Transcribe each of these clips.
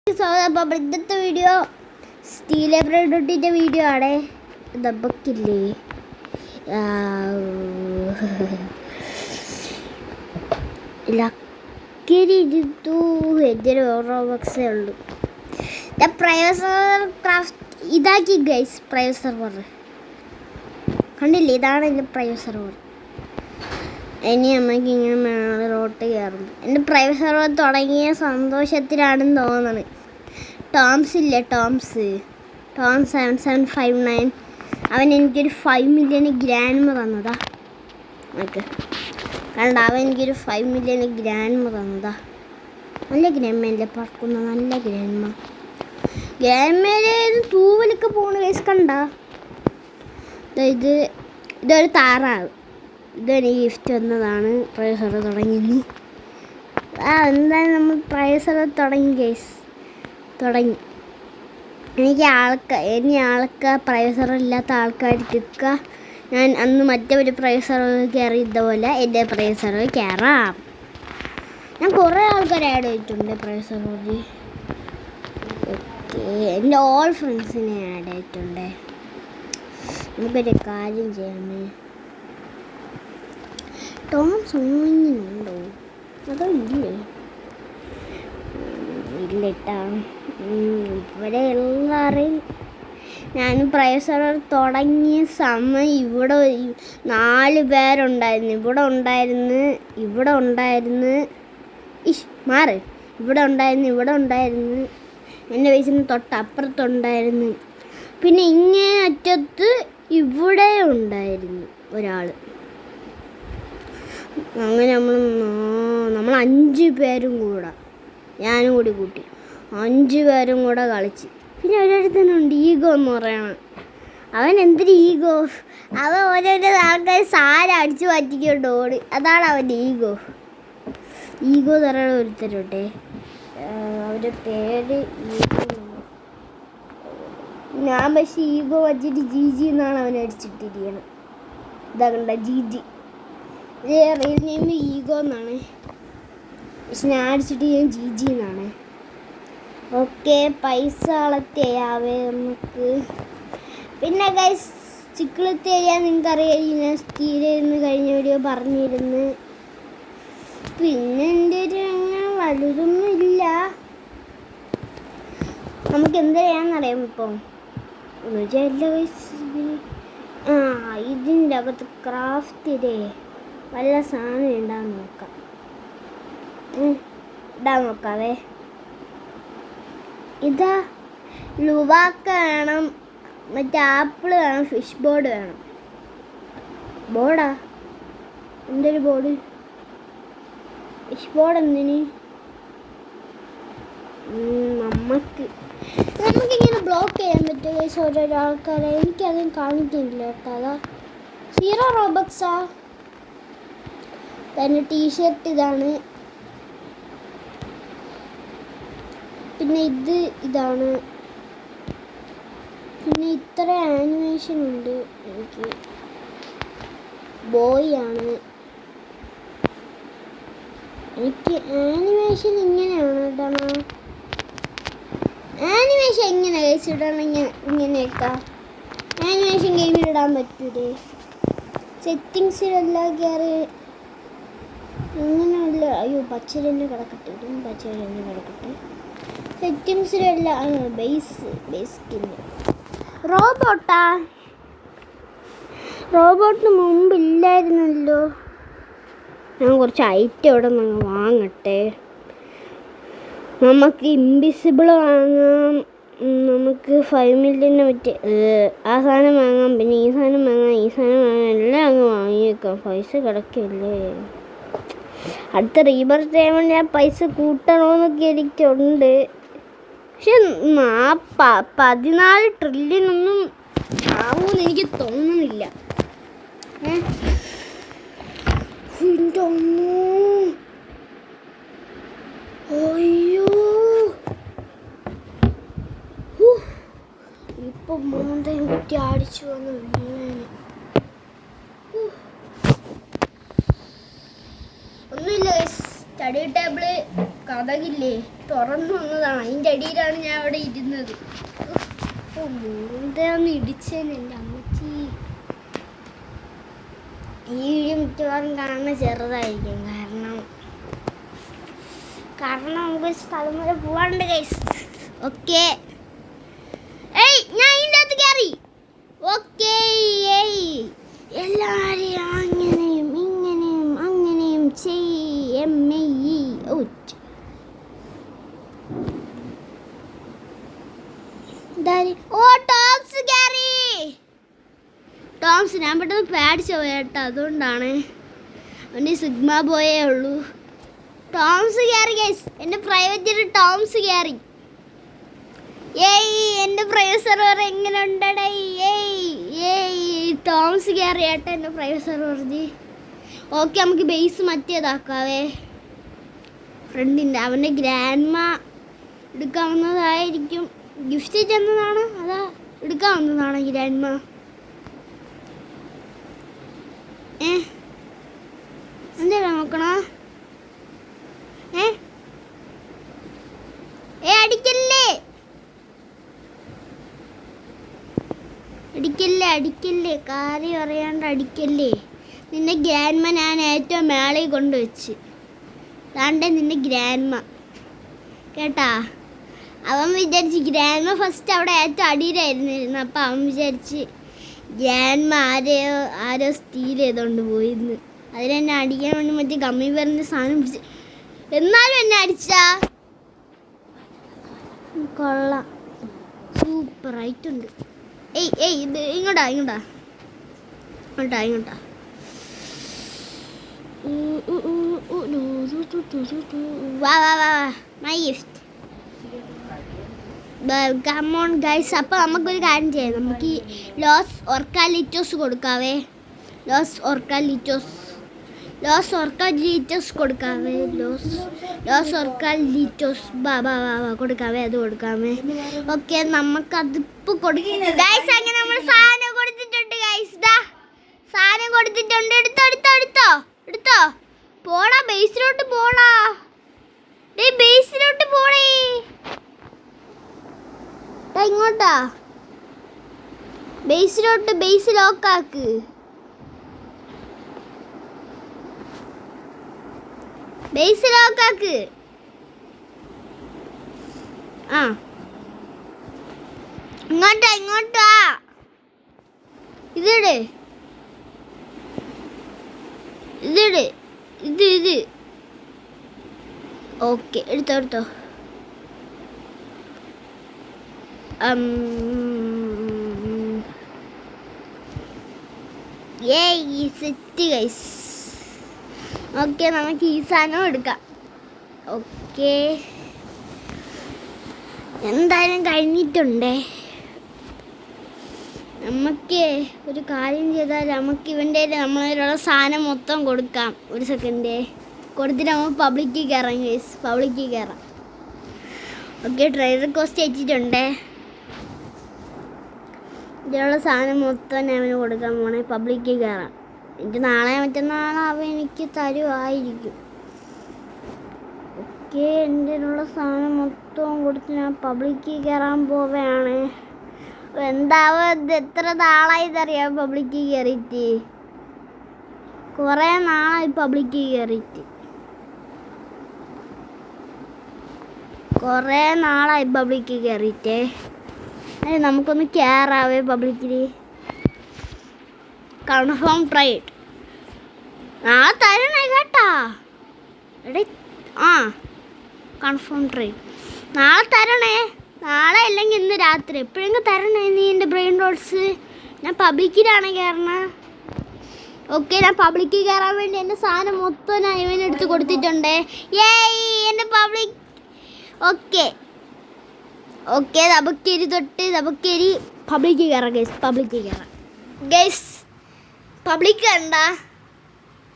ഇന്നത്തെ video steel ബ്രെഡിൻ്റെ video ആണ്. നമുക്കില്ലേ ലക്കിരിരുത്തു എൻ്റെ ഓരോ ബക്സേ ഉള്ളൂ. പ്രൈവറ്റ് ക്രാഫ്റ്റ് ഇതാക്കി ഗൈസ്. പ്രൈവറ്റ് സെർവർ കണ്ടില്ലേ, ഇതാണ് എൻ്റെ പ്രൈവറ്റ് സെർവർ. ഇനി അമ്മയ്ക്ക് ഇങ്ങനെ മേളിലോട്ട് കയറും. എൻ്റെ പ്രൈവറ്റ് സെർവർ തുടങ്ങിയ സന്തോഷത്തിലാണെന്ന് തോന്നുന്നത്. ടോംസ് ഇല്ലേ, ടോം 7759 അവൻ എനിക്കൊരു 5 മില്യൺ ഗ്രാൻഡ് തന്നതാ. ഓക്കെ കണ്ട, അവൻ എനിക്കൊരു 5 മില്യൺ ഗ്രാൻഡ് തന്നതാ. നല്ല ഗ്രാൻഡ്മല്ലേ പറക്കുന്ന, നല്ല ഗ്രാൻഡ്മേലെ തൂവലൊക്കെ പോണ കേസ് കണ്ട. ഇതൊരു താറാവ്. ഇതൊരു ഗിഫ്റ്റ് വന്നതാണ്. പ്രൈസർ തുടങ്ങി. എന്തായാലും നമ്മൾ പ്രൈസർ തുടങ്ങി ഗൈസ്, തുടങ്ങി. ഇനി ആൾക്ക് പ്രൈസർ ഇല്ലാത്ത ആൾക്കാർക്കൊക്കെ ഞാൻ അന്ന് മറ്റൊരു പ്രൈസർ കയറി ഇതുപോലെ എൻ്റെ പ്രൈസർ കയറാം. ഞാൻ കുറേ ആൾക്കാർ ആഡ് ചെയ്തിട്ടുണ്ട് പ്രൈസറിൽ. ഓക്കെ, എൻ്റെ ഓൾ ഫ്രണ്ട്സിനെ ആഡ് ചെയ്തിട്ടുണ്ട്. നമുക്കൊരു കാര്യം ചെയ്യാമേ. ടോംസ് ഒന്നുണ്ടോ അതോ ഇല്ലേ? ഇല്ലട്ടാ. ഇവിടെ എല്ലാവരെയും ഞാൻ പ്രൈസർ തുടങ്ങിയ സമയം ഇവിടെ 4 പേരുണ്ടായിരുന്നു. ഇവിടെ ഉണ്ടായിരുന്നു എൻ്റെ വയസ്സിന് തൊട്ടപ്പുറത്തുണ്ടായിരുന്നു. പിന്നെ ഇങ്ങേ അറ്റത്ത് ഇവിടെ ഉണ്ടായിരുന്നു ഒരാൾ. അങ്ങനെ നമ്മൾ 5 പേരും കൂടെ, ഞാനും കൂടി കൂട്ടി 5 പേരും കൂടെ കളിച്ച്. പിന്നെ ഓരോരുത്തനുണ്ട് ഈഗോ എന്ന് പറയണം. അവൻ എന്തൊരു ഈഗോ, അവൻ ഓരോരോ ആൾക്കാർ സാരം അടിച്ചു മാറ്റിക്കൊണ്ട് ഓടി. അതാണ് അവൻ്റെ ഈഗോ തറയുടെ ഒരുത്തരുട്ടെ. അവൻ്റെ പേര് ഈഗോ. ഞാൻ പക്ഷേ ഈഗോ വച്ചിട്ട് ജിജി എന്നാണ് അവൻ അടിച്ചിട്ടിരിക്കണം. ഇതാ കണ്ട, ജിജി. റിയൽ നെയിം ഈഗോ എന്നാണ്, പക്ഷെ ഞാൻ അടിച്ചിട്ട് ഞാൻ ജിജി എന്നാണ്. ഓക്കെ, പൈസ കളത്തിയാവേ നമുക്ക്. പിന്നെ ഗൈസ് ചിക്കിളത്തി ചെയ്യാൻ നിങ്ങൾക്കറിയാം, ഞാൻ സ്റ്റീലിന്ന് കഴിഞ്ഞ വീഡിയോ പറഞ്ഞിരുന്നു. പിന്നെ എൻ്റെ ഒരു അങ്ങനെ വലുതൊന്നും ഇല്ല. നമുക്ക് എന്ത് ചെയ്യാന്നറിയാം ഇപ്പം ഇതിൻ്റെ അകത്ത് ക്രാഫ്റ്റിലേ വല്ല സാധനം ഇടാൻ നോക്കാവേ. ഇതാ ലുവാക്ക വേണം, മറ്റേ ആപ്പിൾ വേണം, ഫിഷ് ബോർഡ് വേണം. ബോർഡാ? എന്തൊരു ബോർഡ്? ഫിഷ് ബോർഡ് എന്തിന്? നമുക്കിങ്ങനെ ബ്ലോക്ക് ചെയ്യാൻ പറ്റും ഓരോരോ ആൾക്കാരെ. എനിക്കതും കാണിക്കുന്നില്ല കേട്ടോ. അതാ 0 റോബക്സാ. തന്നെ ടീഷർട്ട് ഇതാണ്. പിന്നെ ഇതാണ്. പിന്നെ ഇത്ര ആനിമേഷൻ ഉണ്ട് എനിക്ക്. ബോയ് ആണ് എനിക്ക്. ആനിമേഷൻ ഇങ്ങനെയാണ് ഇടണോ? ആനിമേഷൻ എങ്ങനെ കഴിച്ചിടണം? ഇങ്ങനെയൊക്കെ ആനിമേഷൻ ഗെയിമിൽ ഇടാൻ പറ്റൂലേ? സെറ്റിങ്സിലെല്ലാം കയറി അങ്ങനെയല്ല. അയ്യോ, പച്ചരന്നെ കിടക്കട്ടെ. സെറ്റിങ്സിലെല്ലാം ബേസ് സ്കിന്ന്. റോബോട്ടിന് മുമ്പില്ലായിരുന്നല്ലോ. ഞാൻ കുറച്ച് ഐറ്റം ഇവിടെ നിന്ന് വാങ്ങട്ടെ. നമുക്ക് ഇൻവിസിബിൾ വാങ്ങാം. നമുക്ക് 5 മില്യൺ മറ്റേ ആ സാധനം വാങ്ങാം. പിന്നെ ഈ സാധനം വാങ്ങാം. എല്ലാം അങ്ങ് വാങ്ങിയേക്കാം. പൈസ കിടക്കില്ലേ? അടുത്ത റീബർത്ത് ചെയ്യുമ്പോൾ ഞാൻ പൈസ കൂട്ടണമെന്നൊക്കെ എനിക്കുണ്ട്. പക്ഷെ 14 ട്രില്യൺ ഒന്നും ആവുമെന്ന് എനിക്ക് തോന്നുന്നില്ല. അയ്യോ, ഇപ്പൊ മൂന്തയും കുത്തി അടിച്ചു വന്നു. ഒന്നുമില്ല, സ്റ്റഡി ടേബിള് കഥകില്ലേ തുറന്നു വന്നതാണ്. അതിൻ്റെ അടിയിലാണ് ഞാൻ അവിടെ ഇരുന്നത്. എന്താന്ന് ഇടിച്ചേന് എൻ്റെ അമ്മച്ചി. ഈ വീഡിയോ മിക്കവാറും കാണുന്ന ചെറുതായിരിക്കും. കാരണം നമുക്ക് സ്ഥലം വരെ പോവാണ്ട് ഗൈസ്. ഓക്കെ, ഏയ് ഞാൻ ഇതിൻ്റെ അകത്ത് കയറി. ഓക്കെ, എല്ലാവരെയും അങ്ങനെയും ഇങ്ങനെയും അങ്ങനെയും ടോംസ് ഞാൻ പെട്ടെന്ന് പേടിച്ചു പോയേട്ടാ. അതുകൊണ്ടാണ് അവന് സിഗ്മ ബോയേ ഉള്ളൂ. ടോംസ് കയറി ഗൈസ്. എൻ്റെ പ്രൈവറ്റ് ടോംസ് കയറി. എൻ്റെ പ്രൈവറ്റ് സെർവർ എങ്ങനെ ഉണ്ടടേ? ടോംസ് കയറി ഏട്ടാ എൻ്റെ പ്രൈവറ്റ് സെർവറിന്. ഓക്കെ, നമുക്ക് ബേസ് മറ്റേതാക്കാവേ. ഫ്രണ്ടിൻ്റെ അവൻ്റെ ഗ്രാൻഡ്മ എടുക്കാവുന്നതായിരിക്കും. ഗിഫ്റ്റ് ചെന്നതാണ്, അതാ എടുക്കാവുന്നതാണ് ഗ്രാൻഡ്മ. എന്താ നോക്കണോ? അടിക്കല്ലേ കാര്യം അറിയാണ്ട് അടിക്കല്ലേ. നിന്റെ ഗ്രാൻഡ്മ ഞാൻ ഏറ്റവും മേളയിൽ കൊണ്ടുവച്ച്. അതാണ്ട് നിന്റെ ഗ്രാൻഡ്മ കേട്ടാ. അവൻ വിചാരിച്ച് ഗ്രാൻഡ്മ ഫസ്റ്റ് അവിടെ ഏറ്റവും അടിയിലായിരുന്നു. അപ്പം അവൻ വിചാരിച്ച് ഗ്രാൻഡ്മ ആരോ സ്റ്റീൽ ചെയ്തുകൊണ്ട് പോയിന്ന്. അതിലെന്നെ അടിക്കാൻ വേണ്ടി മറ്റേ ഗമ്മി ബെയറിൻ്റെ സാധനം പിടിച്ച്. എന്നാലും എന്നെ അടിച്ചാ കൊള്ളാം, സൂപ്പറായിട്ടുണ്ട്. ഇത് ഇങ്ങോട്ടാ. വാ my gift. Come on guys. അപ്പോൾ നമുക്കൊരു കാര്യം ചെയ്യാം. നമുക്ക് ഈ ലോസ് ഓർക്കാലിറ്റോസ് കൊടുക്കാവേ. ലോസ് ഓർക്കാലിറ്റോസ് കൊടുക്കാവേ. ലോസ് ഓർക്കാലിറ്റോസ് കൊടുക്കാവേ. അത് കൊടുക്കാമേ. ഓക്കെ, നമുക്കതിപ്പോൾ കൊടുക്കാം ഗൈസ്. അങ്ങനെ നമ്മൾ സാധനം കൊടുത്തിട്ടുണ്ട് ഗൈസ്. സാധനം കൊടുത്തിട്ടുണ്ട്. എടുത്തോ പോടാ, ബേസിലോട്ട് പോടാ. ബേസിലോട്ട് പോടേ. ഇങ്ങോട്ടാ ബേസ് ലോക്കാക്ക്. ബേസ് ലോക്കാക്ക്. ഇങ്ങോട്ടാ ഇതിട്. ഓക്കെ, എടുത്തോ. Set guys. ഓക്കെ, നമുക്ക് ഈ സാധനം എടുക്കാം. ഓക്കെ, എന്തായാലും കഴിഞ്ഞിട്ടുണ്ടേ. നമുക്ക് ഒരു കാര്യം ചെയ്താൽ നമുക്ക് ഇവൻ്റെ നമ്മളിലുള്ള സാധനം മൊത്തം കൊടുക്കാം. ഒരു സെക്കൻഡ് കൊടുത്തിട്ട് നമ്മൾ പബ്ലിക്കിൽ കയറാം ഗൈസ്. ഓക്കെ, ട്രയൽ റിക്വസ്റ്റ് അയച്ചിട്ടുണ്ടേ. ഇതിലുള്ള സാധനം മൊത്തം ഞാൻ അവന് കൊടുക്കാൻ പോണേ. പബ്ലിക്കിൽ കയറാം. എനിക്ക് നാളെ മറ്റന്നാൾ അവൻ എനിക്ക് തരുമായിരിക്കും. ഓക്കെ, എൻ്റെ ഉള്ള സാധനം മൊത്തം കൊടുത്ത് ഞാൻ പബ്ലിക്കിൽ കയറാൻ പോവുകയാണ്. എന്താവും എത്ര നാളായിട്ടറിയാം പബ്ലിക്കിൽ കയറിയിട്ട്. കുറേ നാളായി പബ്ലിക്കിൽ കയറിയിട്ട്. നമുക്കൊന്ന് കയറാവേ പബ്ലിക്കിൽ. കൺഫേം ട്രൈഡ് നാളെ തരണേ കേട്ടാ. കൺഫേം ട്രൈഡ് നാളെ തരണേ. നാളെ അല്ലെങ്കിൽ ഇന്ന് രാത്രി എപ്പോഴെങ്കിലും തരണേ നീ എൻ്റെ ബ്രെയിൻ റോൾസ്. ഞാൻ പബ്ലിക്കിലാണ് കയറണത്. ഓക്കെ, ഞാൻ പബ്ലിക്കിൽ കയറാൻ വേണ്ടി എൻ്റെ സാധനം മൊത്തം ഞാൻ ഇവനെടുത്ത് കൊടുത്തിട്ടുണ്ട്. എൻ്റെ പബ്ലിക്. ഓക്കെ ദബക്കേരി പബ്ലിക്കിൽ കയറാം ഗൈസ്. പബ്ലിക് കണ്ട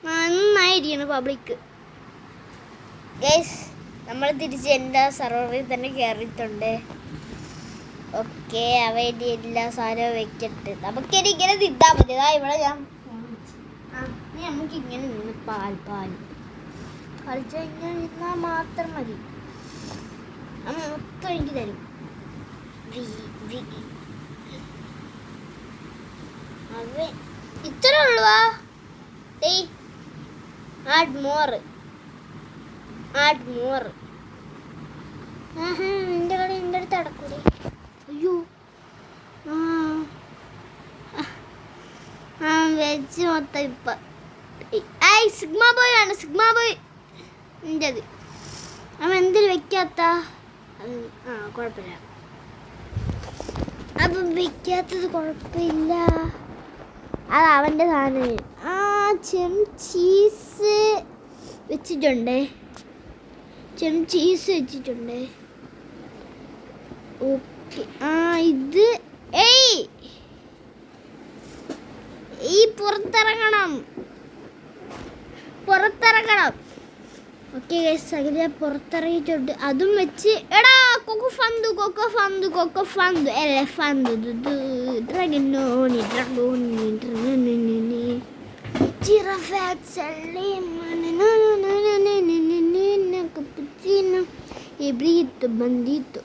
നന്നായിരിക്കണം പബ്ലിക് ഗൈസ്. നമ്മൾ തിരിച്ച് എൻ്റെ സെർവറിൽ തന്നെ കയറിയിട്ടുണ്ട്. ഓക്കെ, അവൻ്റെ എല്ലാ സാധനവും വെച്ചിട്ട് നമുക്കിനി ഇങ്ങനെ തിന്നാൻ മതി. ഇവിടെ ഞാൻ നമുക്കിങ്ങനെ നിന്ന് പാൽ കളിച്ചാൽ ഇങ്ങനെ നിന്നാൽ മാത്രം മതി. അവൻ മൊത്തം എനിക്ക് തരും. അവൻ ഇത്ര ഉള്ളുവാ. Add more. നിന്റെ കളി എൻ്റെ അടുത്ത് അടക്കൂലേ? അയ്യോ വെച്ച് മൊത്തം ഇപ്പം സിഗ്മ ബോയ് ആണ്. സിഗ്മ ബോയ് നിൻ്റെത്. അവൻ എന്തിന് വെക്കാത്ത? അത് കുഴപ്പമില്ല. അപ്പം വെക്കാത്തത് കുഴപ്പമില്ല. അത് അവൻ്റെ സാധനം. ചീസ് വെച്ചിട്ടുണ്ടേ. ചീസ് വെച്ചിട്ടുണ്ടേ. ഓക്കെ. ഇത് പുറത്തിറങ്ങണം. ഓക്കെ ഗൈസ്, അങ്ങനെ പുറത്തിറങ്ങിയിട്ടുണ്ട്. അതും വെച്ച് എടാ cocoa ഫന്തു എലഫന്തു ഡ്രാഗനോണി ജിറാഫാക്സ് cappuccino e brito bandito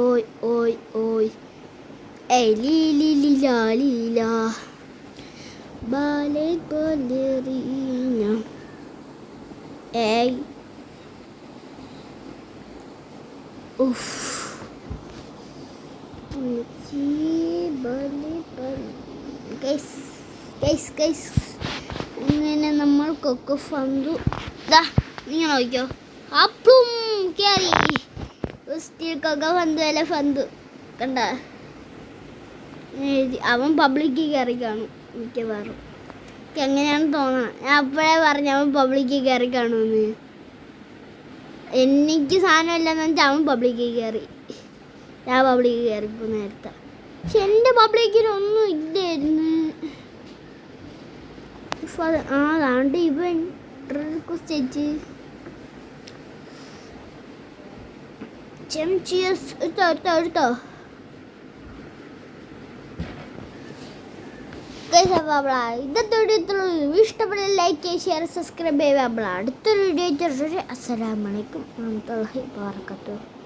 oi lila ballerina uff guys ഇങ്ങനെ നമ്മൾ കൊക്കോ ഫന്തു നിങ്ങൾ നോക്കിയോ. അപ്പം കയറി കൊക്കോ ഫന്തു അല്ല ഫന്തു കണ്ട. അവൻ പബ്ലിക്കിൽ കയറി കാണും മിക്കവാറും. എനിക്ക് എങ്ങനെയാണ് തോന്നണം. ഞാൻ അപ്പോഴേ പറഞ്ഞു അവൻ പബ്ലിക്കിൽ കയറി കാണുമെന്ന്. എനിക്ക് സാധനം ഇല്ലെന്ന് വെച്ചാൽ അവൻ പബ്ലിക്കിൽ കയറി. ഞാൻ പബ്ലിക്കിൽ കയറിപ്പോൾ നേരത്തെ. പക്ഷെ എൻ്റെ പബ്ലിക്കിലൊന്നും ഇല്ലായിരുന്നു. അതാണ്ട് ഇവൻ സ്റ്റേജ് എടുത്തോ. ഇന്നത്തെ വീഡിയോ ഇഷ്ടപ്പെട്ട ലൈക്ക് ചെയ്യുക, ഷെയർ, സബ്സ്ക്രൈബ് ചെയ്യുക. അടുത്തൊരു വീഡിയോ. അസ്സലാമു അലൈക്കും വറഹ്മത്തുള്ളാഹി വബറകാതുഹു.